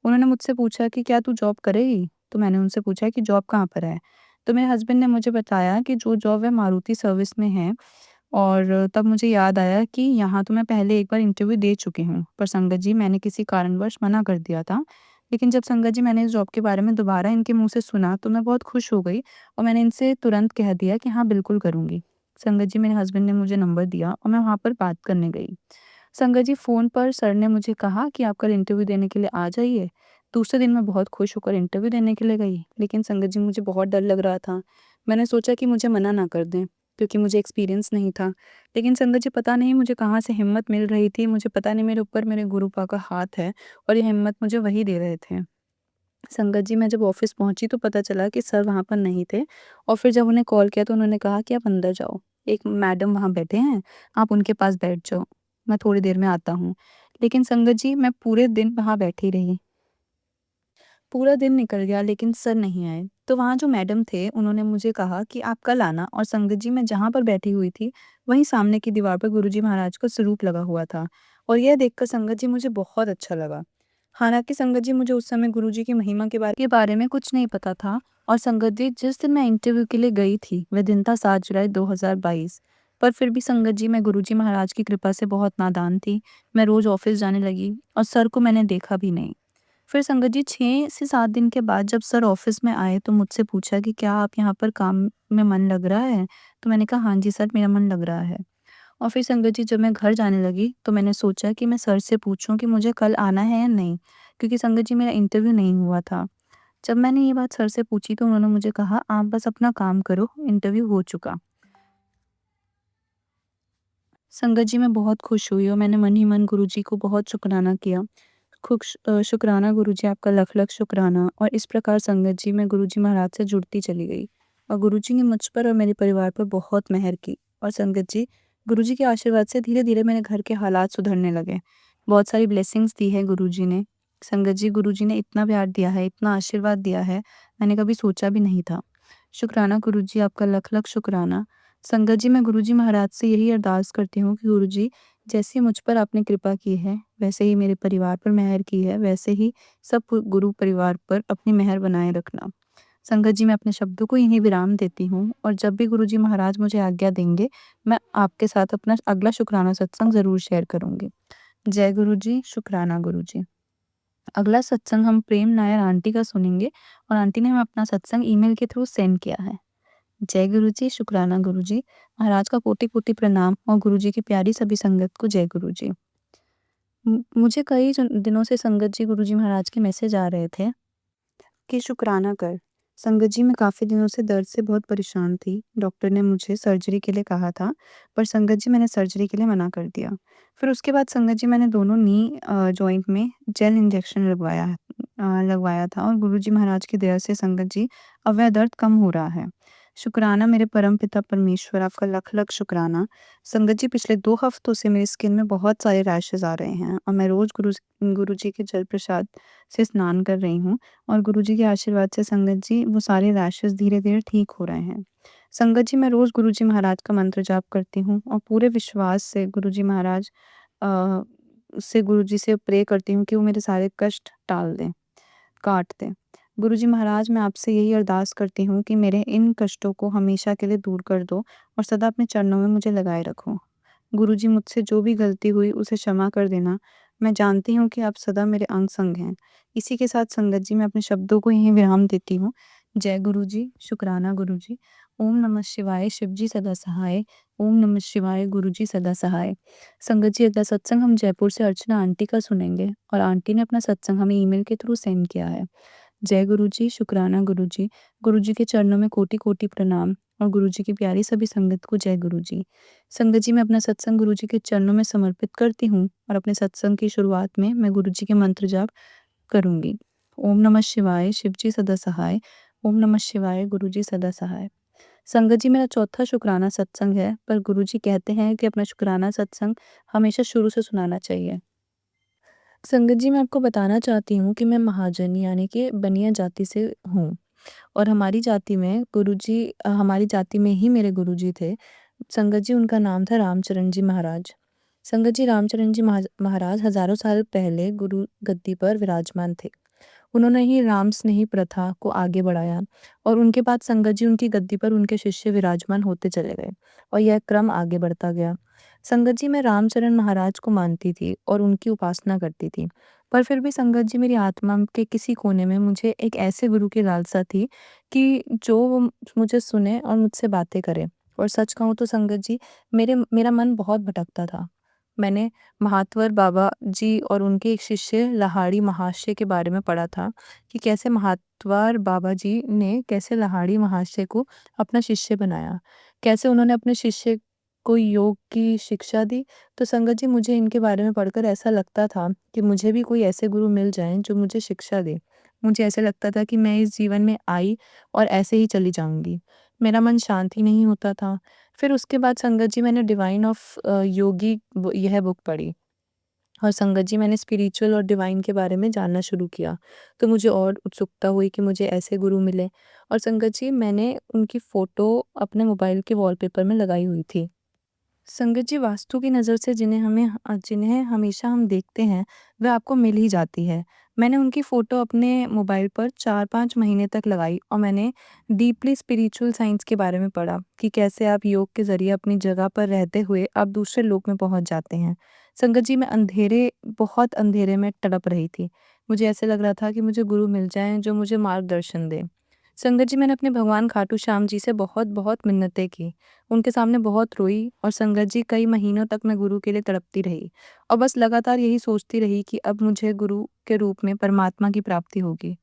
उन्होंने मुझसे पूछा कि क्या तू जॉब करेगी? तो मैंने उनसे पूछा कि जॉब कहाँ पर है? तो मेरे हस्बैंड ने मुझे बताया कि जो जॉब है मारुति सर्विस में है और तब मुझे याद आया कि यहाँ तो मैं पहले एक बार इंटरव्यू दे चुकी हूँ, पर संगत जी मैंने किसी कारणवश मना कर दिया था। लेकिन जब संगत जी मैंने इस जॉब के बारे में दोबारा इनके मुँह से सुना तो मैं बहुत खुश हो गई और मैंने इनसे तुरंत कह दिया कि हाँ, बिल्कुल करूँगी। संगत जी मेरे हस्बैंड ने मुझे नंबर दिया और मैं वहाँ पर बात करने गई। संगत जी फ़ोन पर सर ने मुझे कहा कि आप कल इंटरव्यू देने के लिए आ जाइए। दूसरे दिन मैं बहुत खुश होकर इंटरव्यू देने के लिए गई, लेकिन संगत जी मुझे बहुत डर लग रहा था। मैंने सोचा कि मुझे मना ना कर दें, क्योंकि मुझे एक्सपीरियंस नहीं था। लेकिन संगत जी पता नहीं मुझे कहाँ से हिम्मत मिल रही थी, मुझे पता नहीं मेरे ऊपर मेरे गुरुपा का हाथ है और ये हिम्मत मुझे वही दे रहे थे। संगत जी मैं जब ऑफ़िस पहुँची तो पता चला कि सर वहाँ पर नहीं थे और फिर जब उन्हें कॉल किया तो उन्होंने कहा कि आप अंदर जाओ, एक मैडम वहाँ बैठे हैं, आप उनके पास बैठ जाओ, मैं थोड़ी देर में आता हूँ। लेकिन संगत जी मैं पूरे दिन वहाँ बैठी रही। पूरा दिन निकल गया लेकिन सर नहीं आए। तो वहाँ जो मैडम थे उन्होंने मुझे कहा कि आप कल आना और संगत जी मैं जहाँ पर बैठी हुई थी, वहीं सामने की दीवार पर गुरुजी महाराज का स्वरूप लगा हुआ था और यह देखकर संगत जी मुझे बहुत अच्छा लगा। हालाँकि संगत जी मुझे उस समय गुरुजी की महिमा के बारे में कुछ नहीं पता था और संगत जी जिस दिन मैं इंटरव्यू के लिए गई थी, वह दिन था 7 जुलाई 2022। पर फिर भी संगत जी मैं गुरुजी महाराज की कृपा से बहुत नादान थी। मैं रोज़ ऑफ़िस जाने लगी और सर को मैंने देखा भी नहीं। फिर संगत जी 6 से 7 दिन के बाद जब सर ऑफ़िस में आए तो मुझसे पूछा कि क्या आप यहाँ पर काम में मन लग रहा है? तो मैंने कहा हाँ जी सर मेरा मन लग रहा है। और फिर संगत जी जब मैं घर जाने लगी तो मैंने सोचा कि मैं सर से पूछूं कि मुझे कल आना है या नहीं, क्योंकि संगत जी मेरा इंटरव्यू नहीं हुआ था। जब मैंने ये बात सर से पूछी तो उन्होंने मुझे कहा आप बस अपना काम करो, इंटरव्यू हो चुका। संगत जी मैं बहुत खुश हुई और मैंने मन ही मन गुरुजी को बहुत शुक्राना किया। शुक्राना गुरुजी आपका लख-लख शुक्राना। और इस प्रकार संगत जी मैं गुरुजी महाराज से जुड़ती चली गई और गुरुजी ने मुझ पर और मेरे परिवार पर बहुत मेहर की। और संगत जी गुरुजी के आशीर्वाद से धीरे-धीरे मेरे घर के हालात सुधरने लगे। बहुत सारी ब्लेसिंग्स दी है गुरुजी ने। संगत जी गुरुजी ने इतना प्यार दिया है, इतना आशीर्वाद दिया है, मैंने कभी सोचा भी नहीं था। शुक्राना गुरुजी आपका लख-लख शुक्राना। संगत जी मैं गुरुजी महाराज से यही अरदास करती हूँ कि गुरुजी जैसे मुझ पर आपने कृपा की है, वैसे ही मेरे परिवार पर मेहर की है, वैसे ही सब गुरु परिवार पर अपनी मेहर बनाए रखना। संगत जी, मैं अपने शब्दों को यहीं विराम देती हूँ और जब भी गुरुजी महाराज मुझे आज्ञा देंगे, मैं आपके साथ अपना अगला शुक्राना सत्संग ज़रूर शेयर करूँगी। जय गुरु जी, शुक्राना गुरु जी। अगला सत्संग हम प्रेम नायर आंटी का सुनेंगे और आंटी ने हमें अपना सत्संग ईमेल के थ्रू सेंड किया है। जय गुरु जी, शुक्राना गुरु जी। महाराज का कोटि-कोटि प्रणाम और गुरु जी की प्यारी सभी संगत को जय गुरु जी। मुझे कई दिनों से संगत जी गुरु जी महाराज के मैसेज आ रहे थे कि शुक्राना कर। संगत जी, मैं काफ़ी दिनों से दर्द से बहुत परेशान थी। डॉक्टर ने मुझे सर्जरी के लिए कहा था, पर संगत जी मैंने सर्जरी के लिए मना कर दिया। फिर उसके बाद संगत जी मैंने दोनों नी जॉइंट में जेल इंजेक्शन लगवाया था और गुरु जी महाराज की दया से संगत जी अब वह दर्द कम हो रहा है। शुक्राना मेरे परमपिता परमेश्वर, आपका लख-लख शुक्राना। संगत जी, पिछले 2 हफ्तों से मेरी स्किन में बहुत सारे रैशेज़ आ रहे हैं और मैं रोज़ गुरु जी के जल प्रसाद से स्नान कर रही हूँ और गुरुजी के आशीर्वाद से संगत जी वो सारे रैशेज़ धीरे-धीरे ठीक हो रहे हैं। संगत जी, मैं रोज़ गुरुजी महाराज का मंत्र जाप करती हूँ और पूरे विश्वास से गुरुजी महाराज से गुरुजी से प्रे करती हूँ कि वो मेरे सारे कष्ट टाल दें, काट दें। गुरुजी महाराज, मैं आपसे यही अरदास करती हूँ कि मेरे इन कष्टों को हमेशा के लिए दूर कर दो और सदा अपने चरणों में मुझे लगाए रखो। गुरुजी, मुझसे जो भी गलती हुई उसे क्षमा कर देना। मैं जानती हूँ कि आप सदा मेरे अंग-संग हैं। इसी के साथ संगत जी, मैं अपने शब्दों को यहीं विराम देती हूँ। जय गुरु जी, शुक्राना गुरु जी। ओम नमः शिवाय, शिव जी सदा सहाय। ओम नमः शिवाय, गुरु जी सदा सहाय। संगत जी, अगला सत्संग हम जयपुर से अर्चना आंटी का सुनेंगे और आंटी ने अपना सत्संग हमें ईमेल के थ्रू सेंड किया है। जय गुरु जी, शुक्राना गुरु जी। गुरु जी के चरणों में कोटि-कोटि प्रणाम और गुरु जी की प्यारी सभी संगत को जय गुरु जी। संगत जी, मैं अपना सत्संग गुरु जी के चरणों में समर्पित करती हूँ और अपने सत्संग की शुरुआत में मैं गुरु जी के मंत्र जाप करूँगी। ओम नमः शिवाय, शिव जी सदा सहाय। ओम नमः शिवाय, गुरु जी सदा सहाय। संगत जी, मेरा चौथा शुक्राना सत्संग है, पर गुरु जी कहते हैं कि अपना शुक्राना सत्संग हमेशा शुरू से सुनाना चाहिए। संगत जी, मैं आपको बताना चाहती हूँ कि मैं महाजन यानी कि बनिया जाति से हूँ और हमारी जाति में हमारी जाति में ही मेरे गुरुजी थे। संगत जी, उनका नाम था रामचरण जी महाराज। संगत जी, रामचरण जी महाराज हज़ारों साल पहले गुरु गद्दी पर विराजमान थे। उन्होंने ही राम स्नेही प्रथा को आगे बढ़ाया और उनके बाद संगत जी उनकी गद्दी पर उनके शिष्य विराजमान होते चले गए और यह क्रम आगे बढ़ता गया। संगत जी, मैं रामचरण महाराज को मानती थी और उनकी उपासना करती थी, पर फिर भी संगत जी मेरी आत्मा के किसी कोने में मुझे एक ऐसे गुरु की लालसा थी कि जो वो मुझे सुने और मुझसे बातें करे। और सच कहूँ तो संगत जी, मेरा मन बहुत भटकता था। मैंने महात्वर बाबा जी और उनके एक शिष्य लाहाड़ी महाशय के बारे में पढ़ा था कि कैसे महात्वर बाबा जी ने कैसे लाहाड़ी महाशय को अपना शिष्य बनाया, कैसे उन्होंने अपने शिष्य को योग की शिक्षा दी। तो संगत जी, मुझे इनके बारे में पढ़कर ऐसा लगता था कि मुझे भी कोई ऐसे गुरु मिल जाएँ जो मुझे शिक्षा दे। मुझे ऐसा लगता था कि मैं इस जीवन में आई और ऐसे ही चली जाऊँगी। मेरा मन शांत ही नहीं होता था। फिर उसके बाद संगत जी मैंने डिवाइन ऑफ योगी यह बुक पढ़ी और संगत जी मैंने स्पिरिचुअल और डिवाइन के बारे में जानना शुरू किया। तो मुझे और उत्सुकता हुई कि मुझे ऐसे गुरु मिले और संगत जी मैंने उनकी फ़ोटो अपने मोबाइल के वॉलपेपर में लगाई हुई थी। संगत जी, वास्तु की नज़र से जिन्हें हमेशा हम देखते हैं, वह आपको मिल ही जाती है। मैंने उनकी फ़ोटो अपने मोबाइल पर 4-5 महीने तक लगाई और मैंने डीपली स्पिरिचुअल साइंस के बारे में पढ़ा कि कैसे आप योग के ज़रिए अपनी जगह पर रहते हुए आप दूसरे लोक में पहुँच जाते हैं। संगत जी, मैं बहुत अंधेरे में तड़प रही थी। मुझे ऐसे लग रहा था कि मुझे गुरु मिल जाएँ जो मुझे मार्गदर्शन दें। संगत जी, मैंने अपने भगवान खाटू श्याम जी से बहुत-बहुत मिन्नतें की। उनके सामने बहुत रोई और संगत जी कई महीनों तक मैं गुरु के लिए तड़पती रही और बस लगातार यही सोचती रही कि अब मुझे गुरु के रूप में परमात्मा की प्राप्ति होगी।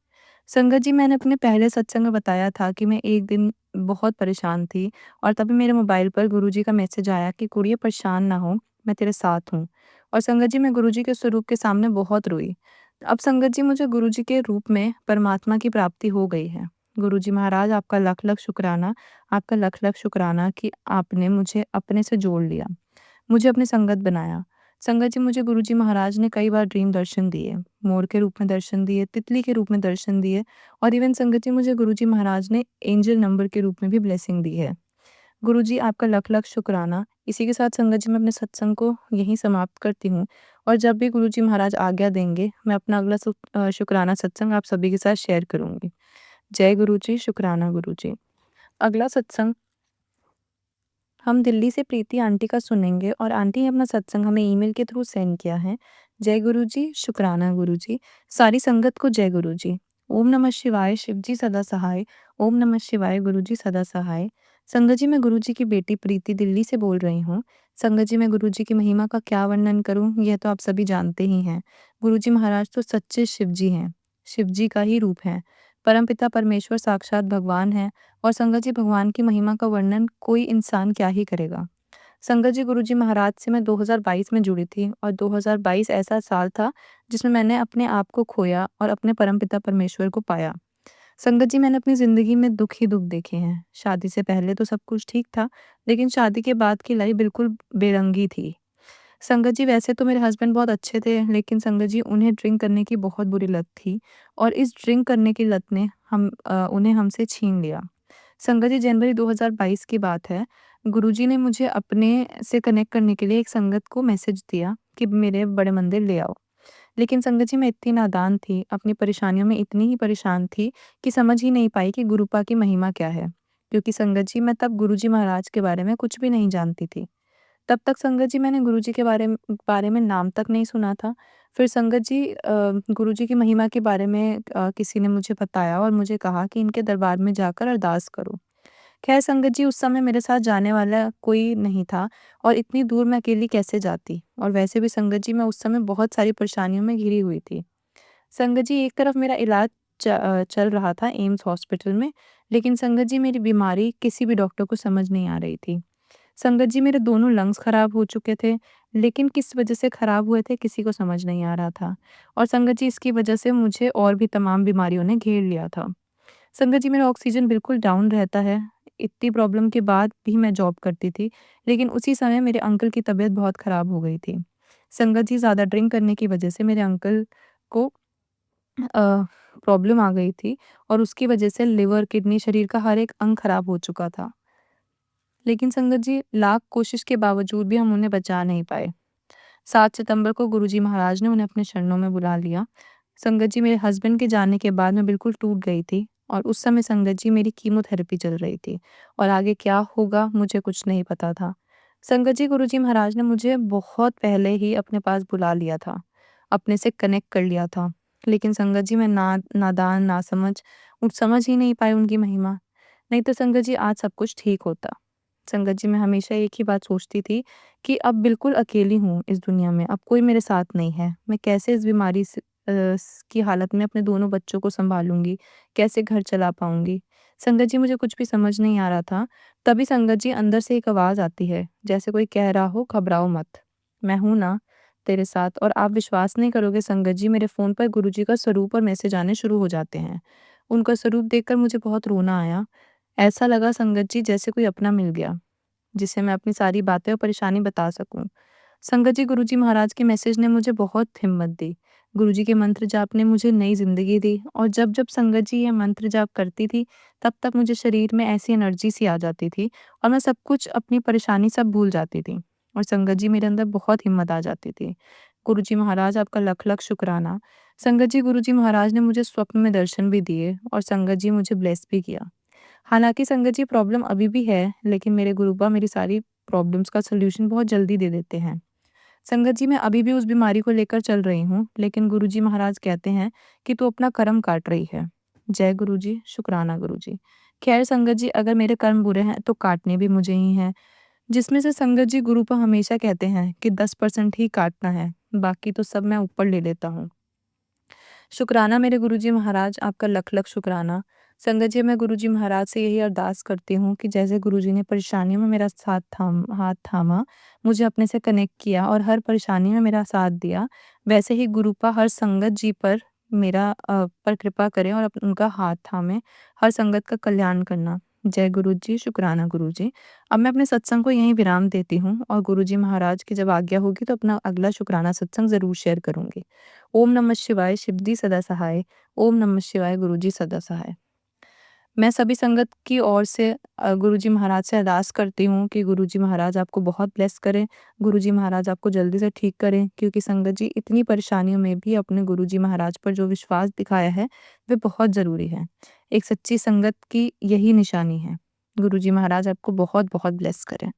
संगत जी, मैंने अपने पहले सत्संग में बताया था कि मैं एक दिन बहुत परेशान थी और तभी मेरे मोबाइल पर गुरुजी का मैसेज आया कि कुड़िए, परेशान ना हो, मैं तेरे साथ हूँ। और संगत जी, मैं गुरुजी के स्वरूप के सामने बहुत रोई। अब संगत जी, मुझे गुरुजी के रूप में परमात्मा की प्राप्ति हो गई है। गुरुजी महाराज, आपका लख-लख शुक्राना, आपका लख-लख शुक्राना कि आपने मुझे अपने से जोड़ लिया, मुझे अपनी संगत बनाया। संगत जी, मुझे गुरुजी महाराज ने कई बार ड्रीम दर्शन दिए, मोर के रूप में दर्शन दिए, तितली के रूप में दर्शन दिए और इवन संगत जी मुझे गुरुजी महाराज ने एंजल नंबर के रूप में भी ब्लेसिंग दी है। गुरुजी, आपका लख-लख शुक्राना। इसी के साथ संगत जी मैं अपने सत्संग को यहीं समाप्त करती हूँ और जब भी गुरुजी महाराज आज्ञा देंगे, मैं अपना अगला शुक्राना सत्संग आप सभी के साथ शेयर करूँगी। जय गुरु जी, शुक्राना गुरु जी। अगला सत्संग हम दिल्ली से प्रीति आंटी का सुनेंगे और आंटी ने अपना सत्संग हमें ईमेल के थ्रू सेंड किया है। जय गुरु जी, शुक्राना गुरु जी। सारी संगत को जय गुरु जी। ओम नमः शिवाय, शिव जी सदा सहाय। ओम नमः शिवाय, गुरु जी सदा सहाय। संगत जी, मैं गुरु जी की बेटी प्रीति दिल्ली से बोल रही हूँ। संगत जी, मैं गुरु जी की महिमा का क्या वर्णन करूँ, यह तो आप सभी जानते ही हैं। गुरु जी महाराज तो सच्चे शिव जी हैं, शिव जी का ही रूप है। परमपिता परमेश्वर साक्षात भगवान है और संगत जी भगवान की महिमा का वर्णन कोई इंसान क्या ही करेगा। संगत जी, गुरुजी महाराज से मैं 2022 में जुड़ी थी और 2022 ऐसा साल था जिसमें मैंने अपने आप को खोया और अपने परमपिता परमेश्वर को पाया। संगत जी, मैंने अपनी ज़िंदगी में दुख ही दुख देखे हैं। शादी से पहले तो सब कुछ ठीक था, लेकिन शादी के बाद की लाइफ बिल्कुल बेरंगी थी। संगत जी, वैसे तो मेरे हस्बैंड बहुत अच्छे थे, लेकिन संगत जी उन्हें ड्रिंक करने की बहुत बुरी लत थी और इस ड्रिंक करने की लत ने उन्हें हमसे छीन लिया। संगत जी, जनवरी 2022 की बात है। गुरुजी ने मुझे अपने से कनेक्ट करने के लिए एक संगत को मैसेज दिया कि मेरे बड़े मंदिर ले आओ। लेकिन संगत जी, मैं इतनी नादान थी, अपनी परेशानियों में इतनी ही परेशान थी कि समझ ही नहीं पाई कि गुरुपा की महिमा क्या है। क्योंकि संगत जी, मैं तब गुरुजी महाराज के बारे में कुछ भी नहीं जानती थी। तब तक संगत जी मैंने गुरुजी के बारे में नाम तक नहीं सुना था। फिर संगत जी गुरुजी की महिमा के बारे में किसी ने मुझे बताया और मुझे कहा कि इनके दरबार में जाकर अरदास करो। ख़ैर संगत जी, उस समय मेरे साथ जाने वाला कोई नहीं था और इतनी दूर मैं अकेली कैसे जाती? और वैसे भी संगत जी, मैं उस समय बहुत सारी परेशानियों में घिरी हुई थी। संगत जी, एक तरफ मेरा इलाज चल रहा था एम्स हॉस्पिटल में, लेकिन संगत जी मेरी बीमारी किसी भी डॉक्टर को समझ नहीं आ रही थी। संगत जी, मेरे दोनों लंग्स खराब हो चुके थे, लेकिन किस वजह से खराब हुए थे किसी को समझ नहीं आ रहा था। और संगत जी, इसकी वजह से मुझे और भी तमाम बीमारियों ने घेर लिया था। संगत जी, मेरा ऑक्सीजन बिल्कुल डाउन रहता है। इतनी प्रॉब्लम के बाद भी मैं जॉब करती थी, लेकिन उसी समय मेरे अंकल की तबीयत बहुत खराब हो गई थी। संगत जी, ज़्यादा ड्रिंक करने की वजह से मेरे अंकल को प्रॉब्लम आ गई थी और उसकी वजह से लिवर, किडनी, शरीर का हर एक अंग खराब हो चुका था। लेकिन संगत जी, लाख कोशिश के बावजूद भी हम उन्हें बचा नहीं पाए। 7 सितंबर को गुरुजी महाराज ने उन्हें अपने शरणों में बुला लिया। संगत जी, मेरे हस्बैंड के जाने के बाद मैं बिल्कुल टूट गई थी और उस समय संगत जी मेरी कीमोथेरेपी चल रही थी और आगे क्या होगा मुझे कुछ नहीं पता था। संगत जी, गुरुजी महाराज ने मुझे बहुत पहले ही अपने पास बुला लिया था, अपने से कनेक्ट कर लिया था। लेकिन संगत जी, मैं नादान, नासमझ समझ ही नहीं पाई उनकी महिमा। नहीं तो संगत जी, आज सब कुछ ठीक होता। संगत जी, मैं हमेशा एक ही बात सोचती थी कि अब बिल्कुल अकेली हूँ इस दुनिया में, अब कोई मेरे साथ नहीं है। मैं कैसे इस बीमारी की हालत में अपने दोनों बच्चों को सँभालूँगी? कैसे घर चला पाऊँगी? संगत जी, मुझे कुछ भी समझ नहीं आ रहा था। तभी संगत जी, अंदर से एक आवाज़ आती है, जैसे कोई कह रहा हो, घबराओ मत, मैं हूँ ना तेरे साथ। और आप विश्वास नहीं करोगे संगत जी, मेरे फ़ोन पर गुरुजी का स्वरूप और मैसेज आने शुरू हो जाते हैं। उनका स्वरूप देखकर मुझे बहुत रोना आया। ऐसा लगा संगत जी, जैसे कोई अपना मिल गया, जिसे मैं अपनी सारी बातें और परेशानी बता सकूँ। संगत जी, गुरुजी महाराज के मैसेज ने मुझे बहुत हिम्मत दी। गुरुजी के मंत्र जाप ने मुझे नई ज़िंदगी दी और जब-जब संगत जी ये मंत्र जाप करती थी, तब-तब मुझे शरीर में ऐसी एनर्जी सी आ जाती थी और मैं सब कुछ, अपनी परेशानी सब भूल जाती थी और संगत जी, मेरे अंदर बहुत हिम्मत आ जाती थी। गुरुजी महाराज, आपका लख-लख शुक्राना। संगत जी, गुरुजी महाराज ने मुझे स्वप्न में दर्शन भी दिए और संगत जी मुझे ब्लेस भी किया। हालाँकि संगत जी, प्रॉब्लम अभी भी है, लेकिन मेरे गुरुबा मेरी सारी प्रॉब्लम्स का सॉल्यूशन बहुत जल्दी दे देते हैं। संगत जी, मैं अभी भी उस बीमारी को लेकर चल रही हूँ, लेकिन गुरुजी महाराज कहते हैं कि तू अपना कर्म काट रही है। जय गुरुजी, शुक्राना गुरुजी। ख़ैर संगत जी, अगर मेरे कर्म बुरे हैं तो काटने भी मुझे ही हैं, जिसमें से संगत जी गुरुपा हमेशा कहते हैं कि 10% ही काटना है, बाकी तो सब मैं ऊपर ले लेता हूँ। शुक्राना मेरे गुरुजी महाराज, आपका लख-लख शुक्राना। संगत जी, मैं गुरुजी महाराज से यही अरदास करती हूँ कि जैसे गुरुजी ने परेशानियों में मेरा हाथ थामा, मुझे अपने से कनेक्ट किया और हर परेशानी में मेरा साथ दिया, वैसे ही गुरुपा हर संगत जी पर पर कृपा करें और उनका हाथ थामें, हर संगत का कल्याण करना। जय गुरुजी, शुक्राना गुरुजी। अब मैं अपने सत्संग को यहीं विराम देती हूँ और गुरुजी महाराज की जब आज्ञा होगी तो अपना अगला शुक्राना सत्संग ज़रूर शेयर करूँगी। ओम नमः शिवाय, शिव जी सदा सहाय। ओम नमः शिवाय, गुरु जी सदा सहाय। मैं सभी संगत की ओर से गुरुजी महाराज से अरदास करती हूँ कि गुरुजी महाराज आपको बहुत ब्लेस करें, गुरुजी महाराज आपको जल्दी से ठीक करें, क्योंकि संगत जी इतनी परेशानियों में भी अपने गुरुजी महाराज पर जो विश्वास दिखाया है, वह बहुत ज़रूरी है। एक सच्ची संगत की यही निशानी है। गुरुजी महाराज आपको बहुत-बहुत ब्लेस करें।